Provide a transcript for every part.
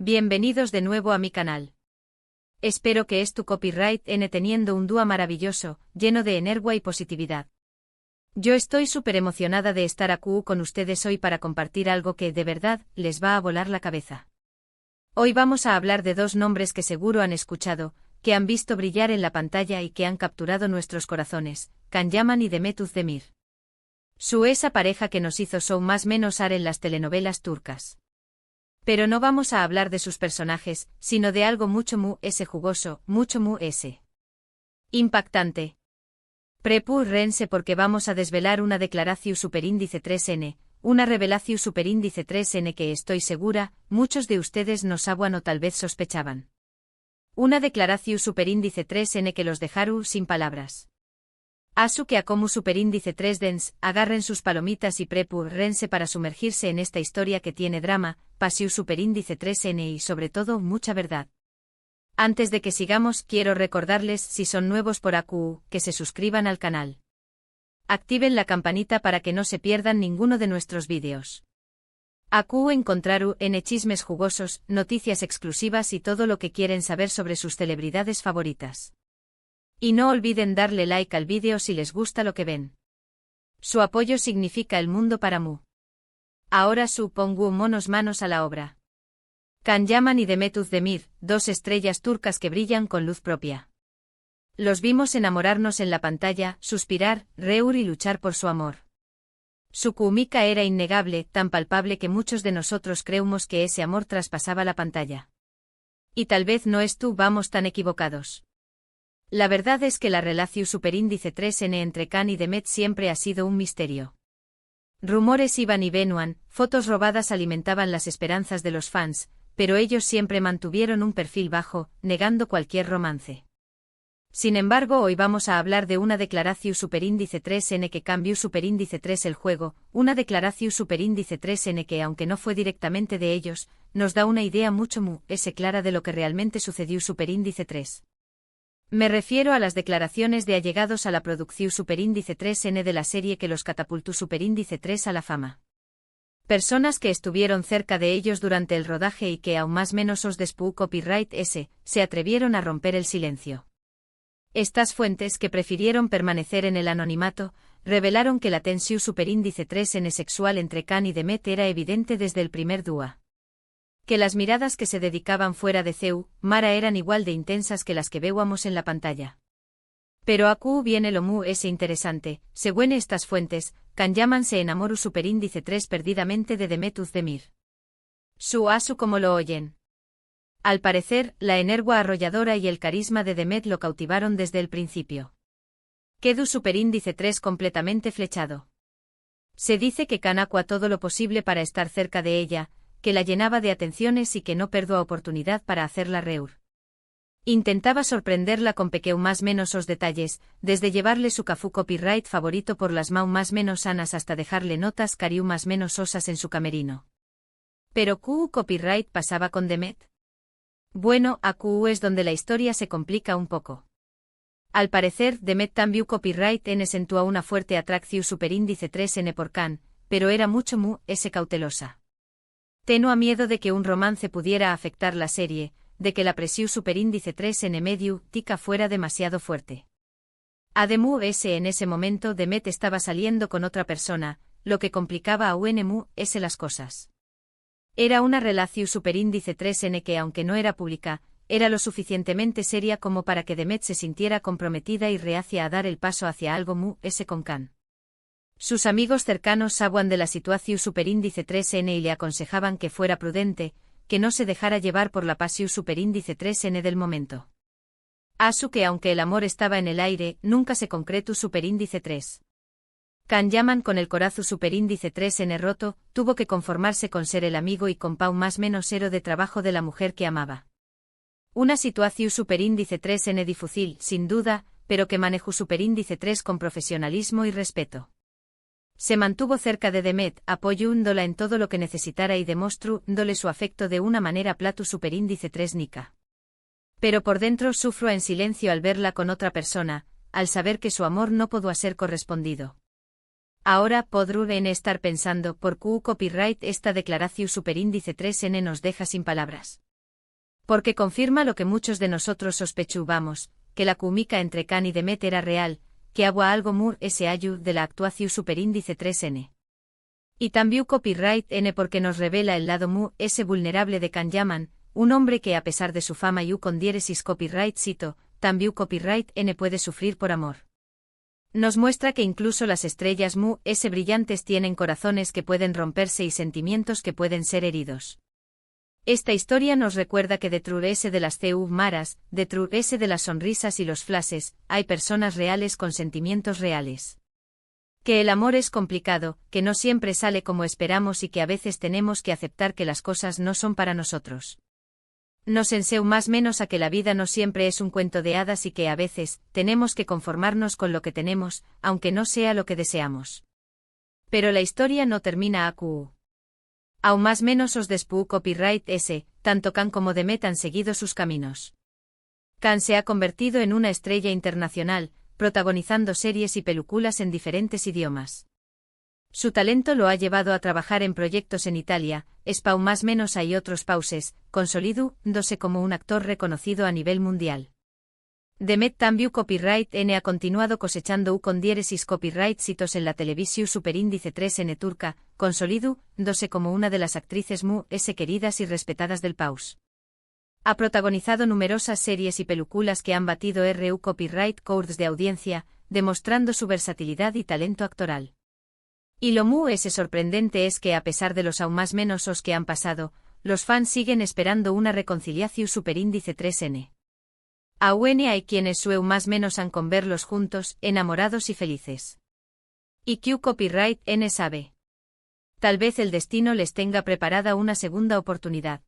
Bienvenidos de nuevo a mi canal. Espero que tu copyright N teniendo un dúo maravilloso, lleno de energía y positividad. Yo estoy súper emocionada de estar aquí con ustedes hoy para compartir algo que, de verdad, les va a volar la cabeza. Hoy vamos a hablar de dos nombres que seguro han escuchado, que han visto brillar en la pantalla y que han capturado nuestros corazones, Can Yaman y Demet Özdemir. Esa pareja que nos hizo show más menos ar en las telenovelas turcas. Pero no vamos a hablar de sus personajes, sino de algo mucho jugoso, mucho impactante. Prepárense porque vamos a desvelar una declaración superíndice 3N, una revelación superíndice 3N que estoy segura, muchos de ustedes no sabían o tal vez sospechaban. Una declaración superíndice 3N que los dejará sin palabras. Asu que a como superíndice 3Dens, agarren sus palomitas y prepárense para sumergirse en esta historia que tiene drama, pasión superíndice 3N y sobre todo mucha verdad. Antes de que sigamos, quiero recordarles, si son nuevos por aquí, que se suscriban al canal. Activen la campanita para que no se pierdan ninguno de nuestros vídeos. Aquí encontrarán chismes jugosos, noticias exclusivas y todo lo que quieren saber sobre sus celebridades favoritas. Y no olviden darle like al vídeo si les gusta lo que ven. Su apoyo significa el mundo para mí. Ahora pongo manos a la obra. Can Yaman y Demet Özdemir, dos estrellas turcas que brillan con luz propia. Los vimos enamorarnos en la pantalla, suspirar, reír y luchar por su amor. Su química era innegable, tan palpable que muchos de nosotros creímos que ese amor traspasaba la pantalla. Y tal vez no vamos tan equivocados. La verdad es que la relación superíndice 3N entre Can y Demet siempre ha sido un misterio. Rumores iban y venían, fotos robadas alimentaban las esperanzas de los fans, pero ellos siempre mantuvieron un perfil bajo, negando cualquier romance. Sin embargo, hoy vamos a hablar de una declaración superíndice 3N que cambió superíndice 3 el juego, una declaración superíndice 3N que, aunque no fue directamente de ellos, nos da una idea mucho clara de lo que realmente sucedió superíndice 3. Me refiero a las declaraciones de allegados a la producción superíndice 3N de la serie que los catapultó superíndice 3 a la fama. Personas que estuvieron cerca de ellos durante el rodaje y que aún más menos os despú copyright se atrevieron a romper el silencio. Estas fuentes que prefirieron permanecer en el anonimato, revelaron que la tensión superíndice 3N sexual entre Can y Demet era evidente desde el primer dúo. Que las miradas que se dedicaban fuera de Mara eran igual de intensas que las que veíamos en la pantalla. Pero aquí viene lo interesante, según estas fuentes, Can Yaman se enamoró superíndice 3 perdidamente de Demet Özdemir. Asu como lo oyen. Al parecer, la energía arrolladora y el carisma de Demet lo cautivaron desde el principio. Quedó superíndice 3 completamente flechado. Se dice que Can hacía todo lo posible para estar cerca de ella, que la llenaba de atenciones y que no perdió oportunidad para hacerla reír. Intentaba sorprenderla con más menos detalles, desde llevarle su cafú copyright favorito por las más menos sanas hasta dejarle notas cariú más menos osas en su camerino. ¿Pero copyright pasaba con Demet? Bueno, aquí es donde la historia se complica un poco. Al parecer, Demet también copyright N sentúa una fuerte atracción superíndice 3N por Can, pero era mucho cautelosa. Tenía miedo de que un romance pudiera afectar la serie, de que la presión superíndice 3N medio tica fuera demasiado fuerte. Además, en ese momento Demet estaba saliendo con otra persona, lo que complicaba aún las cosas. Era una relación superíndice 3N que, aunque no era pública, era lo suficientemente seria como para que Demet se sintiera comprometida y reacia a dar el paso hacia algo con Can. Sus amigos cercanos sabían de la situación superíndice 3N y le aconsejaban que fuera prudente, que no se dejara llevar por la pasión superíndice 3N del momento. Asu que aunque el amor estaba en el aire, nunca se concretó superíndice 3. Can Yaman con el corazón superíndice 3N roto, tuvo que conformarse con ser el amigo y compau más menos héroe de trabajo de la mujer que amaba. Una situación superíndice 3N difícil, sin duda, pero que manejó superíndice 3 con profesionalismo y respeto. Se mantuvo cerca de Demet, apoyándola en todo lo que necesitara y demostrándole su afecto de una manera platu superíndice 3 nica. Pero por dentro sufro en silencio al verla con otra persona, al saber que su amor no pudo ser correspondido. Ahora podrán estar pensando por qué copyright esta declaración superíndice 3N nos deja sin palabras. Porque confirma lo que muchos de nosotros sospechábamos, que la química entre Khan y Demet era real, que había algo more sayu de la actuación superíndice 3n. Y también copyright n porque nos revela el lado ese vulnerable de Khan Yaman, un hombre que a pesar de su fama y con diéresis copyright cito, también copyright n puede sufrir por amor. Nos muestra que incluso las estrellas ese brillantes tienen corazones que pueden romperse y sentimientos que pueden ser heridos. Esta historia nos recuerda que detrás de las maras, detrás de las sonrisas y los flashes, hay personas reales con sentimientos reales. Que el amor es complicado, que no siempre sale como esperamos y que a veces tenemos que aceptar que las cosas no son para nosotros. Nos enseña más menos a que la vida no siempre es un cuento de hadas y que a veces tenemos que conformarnos con lo que tenemos, aunque no sea lo que deseamos. Pero la historia no termina acu. Aún más menos os despú copyright ese, tanto Khan como Demet han seguido sus caminos. Khan se ha convertido en una estrella internacional, protagonizando series y películas en diferentes idiomas. Su talento lo ha llevado a trabajar en proyectos en Italia, Spau más menos hay otros pauses, consolidándose como un actor reconocido a nivel mundial. Demet también copyright n ha continuado cosechando con diéresis copyright citos en la televisión superíndice 3n turca, consolidándose como una de las actrices queridas y respetadas del paus. Ha protagonizado numerosas series y películas que han batido RU copyright codes de audiencia, demostrando su versatilidad y talento actoral. Y lo ese sorprendente es que a pesar de los aún más menosos que han pasado, los fans siguen esperando una reconciliación superíndice 3n. Aún hay quienes más menos han con verlos juntos, enamorados y felices. Y Q copyright n sabe. Tal vez el destino les tenga preparada una segunda oportunidad.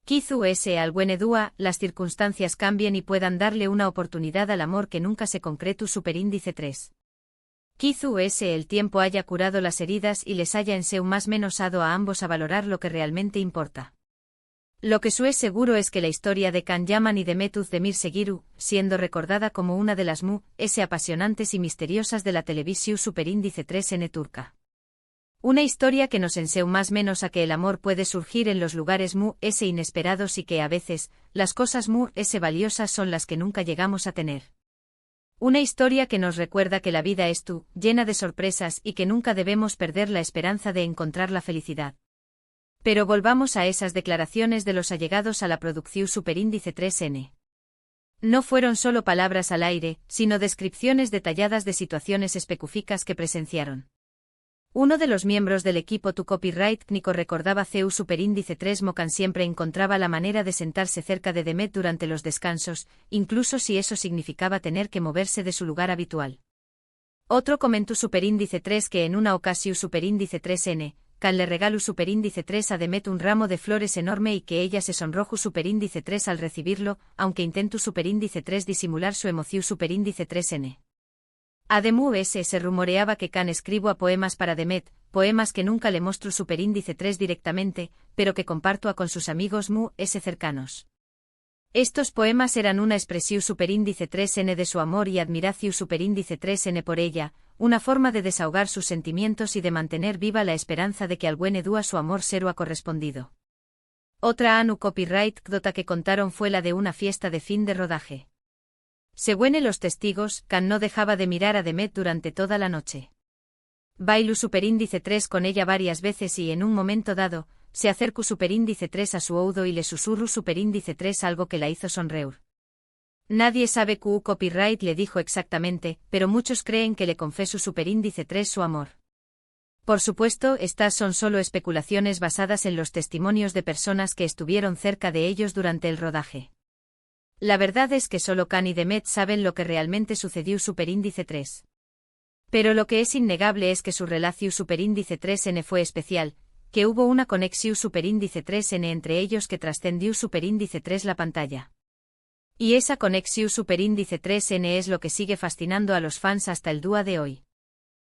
Kizu ese al Dua, las circunstancias cambien y puedan darle una oportunidad al amor que nunca se concretó superíndice 3. Kizu ese el tiempo haya curado las heridas y les haya más menosado a ambos a valorar lo que realmente importa. Lo que es seguro es que la historia de Khan Yaman y de Metuz Demir Segiru, siendo recordada como una de las apasionantes y misteriosas de la televisión superíndice 3n turca. Una historia que nos enseña más menos a que el amor puede surgir en los lugares inesperados y que a veces, las cosas valiosas son las que nunca llegamos a tener. Una historia que nos recuerda que la vida es llena de sorpresas y que nunca debemos perder la esperanza de encontrar la felicidad. Pero volvamos a esas declaraciones de los allegados a la producción superíndice 3n. No fueron solo palabras al aire, sino descripciones detalladas de situaciones específicas que presenciaron. Uno de los miembros del equipo Tu Copyright Nico recordaba CEU superíndice 3 Mocan siempre encontraba la manera de sentarse cerca de Demet durante los descansos, incluso si eso significaba tener que moverse de su lugar habitual. Otro comentó superíndice 3 que en una ocasión superíndice 3n, Khan le regaló superíndice 3 a Demet un ramo de flores enorme y que ella se sonrojó superíndice 3 al recibirlo, aunque intentó superíndice 3 disimular su emoción superíndice 3n. Además se rumoreaba que Khan escribo a poemas para Demet, poemas que nunca le mostró superíndice 3 directamente, pero que comparto con sus amigos cercanos. Estos poemas eran una expresión superíndice 3n de su amor y admiración superíndice 3n por ella, una forma de desahogar sus sentimientos y de mantener viva la esperanza de que al buen Edua su amor será correspondido. Otra anu copyright dota que contaron fue la de una fiesta de fin de rodaje. Según los testigos, Khan no dejaba de mirar a Demet durante toda la noche. Bailó superíndice 3 con ella varias veces y en un momento dado, se acercó superíndice 3 a su oído y le susurró superíndice 3 algo que la hizo sonreír. Nadie sabe qué copyright le dijo exactamente, pero muchos creen que le confesó superíndice 3 su amor. Por supuesto, estas son solo especulaciones basadas en los testimonios de personas que estuvieron cerca de ellos durante el rodaje. La verdad es que solo Khan y Demet saben lo que realmente sucedió superíndice 3. Pero lo que es innegable es que su relación superíndice 3n fue especial, que hubo una conexión superíndice 3n entre ellos que trascendió superíndice 3 la pantalla. Y esa conexión superíndice 3n es lo que sigue fascinando a los fans hasta el día de hoy.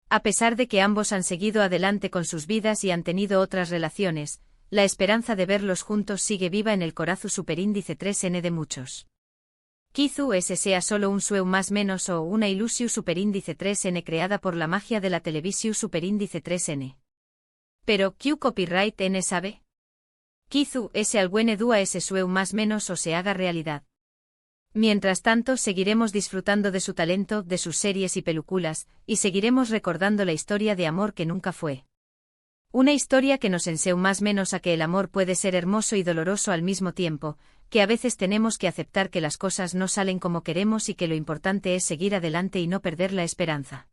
A pesar de que ambos han seguido adelante con sus vidas y han tenido otras relaciones, la esperanza de verlos juntos sigue viva en el corazón superíndice 3n de muchos. Kizu ese sea solo un sueño más menos o una ilusión superíndice 3n creada por la magia de la televisión superíndice 3n. Pero, ¿Q copyright n sabe? Kizu ese alguene dúa ese sueu más menos o se haga realidad. Mientras tanto seguiremos disfrutando de su talento, de sus series y películas, y seguiremos recordando la historia de amor que nunca fue. Una historia que nos enseñó más menos a que el amor puede ser hermoso y doloroso al mismo tiempo, que a veces tenemos que aceptar que las cosas no salen como queremos y que lo importante es seguir adelante y no perder la esperanza.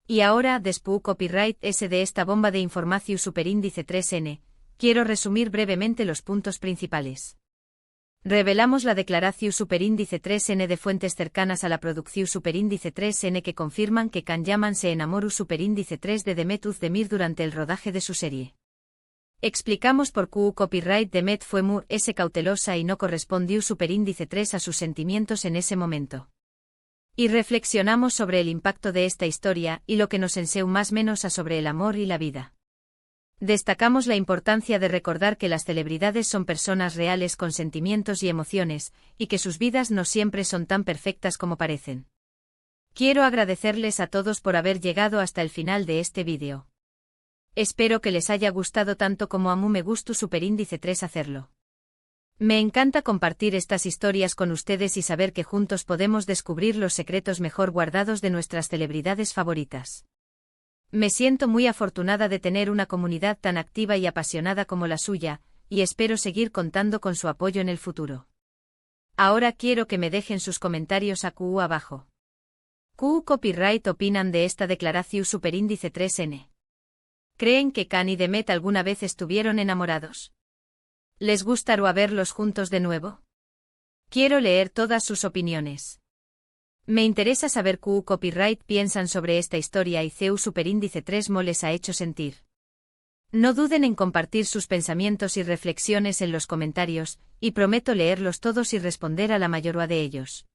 Y ahora, después copyright S de esta bomba de información superíndice 3N, quiero resumir brevemente los puntos principales. Revelamos la declaración superíndice 3N de fuentes cercanas a la producción superíndice 3N que confirman que Can Yaman se enamoró superíndice 3 de Demet Özdemir durante el rodaje de su serie. Explicamos por qué copyright Demet fue muy cautelosa y no correspondió superíndice 3 a sus sentimientos en ese momento. Y reflexionamos sobre el impacto de esta historia y lo que nos enseñó más menos a sobre el amor y la vida. Destacamos la importancia de recordar que las celebridades son personas reales con sentimientos y emociones, y que sus vidas no siempre son tan perfectas como parecen. Quiero agradecerles a todos por haber llegado hasta el final de este vídeo. Espero que les haya gustado tanto como a mí me gustó superíndice 3 hacerlo. Me encanta compartir estas historias con ustedes y saber que juntos podemos descubrir los secretos mejor guardados de nuestras celebridades favoritas. Me siento muy afortunada de tener una comunidad tan activa y apasionada como la suya, y espero seguir contando con su apoyo en el futuro. Ahora quiero que me dejen sus comentarios abajo. ¿Qué copyright opinan de esta declaración superíndice 3N? ¿Creen que Can y Demet alguna vez estuvieron enamorados? ¿Les gustaría verlos juntos de nuevo? Quiero leer todas sus opiniones. Me interesa saber qué copyright piensan sobre esta historia y CEU superíndice 3 mo les ha hecho sentir. No duden en compartir sus pensamientos y reflexiones en los comentarios, y prometo leerlos todos y responder a la mayoría de ellos.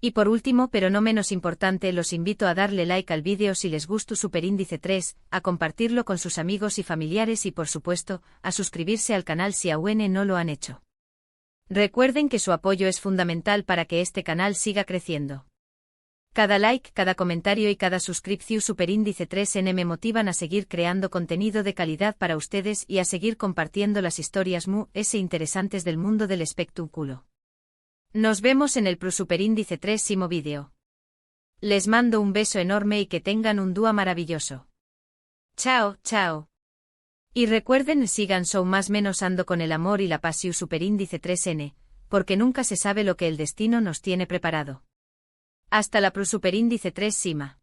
Y por último, pero no menos importante, los invito a darle like al vídeo si les gustó superíndice 3, a compartirlo con sus amigos y familiares y por supuesto, a suscribirse al canal si aún no lo han hecho. Recuerden que su apoyo es fundamental para que este canal siga creciendo. Cada like, cada comentario y cada suscripción superíndice 3N me motivan a seguir creando contenido de calidad para ustedes y a seguir compartiendo las historias interesantes del mundo del espectáculo. Nos vemos en el superíndice 3º vídeo. Les mando un beso enorme y que tengan un día maravilloso. Chao, chao. Y recuerden, sigan más menos ando con el amor y la pasión superíndice 3N, porque nunca se sabe lo que el destino nos tiene preparado. Hasta la superíndice 3 Sima.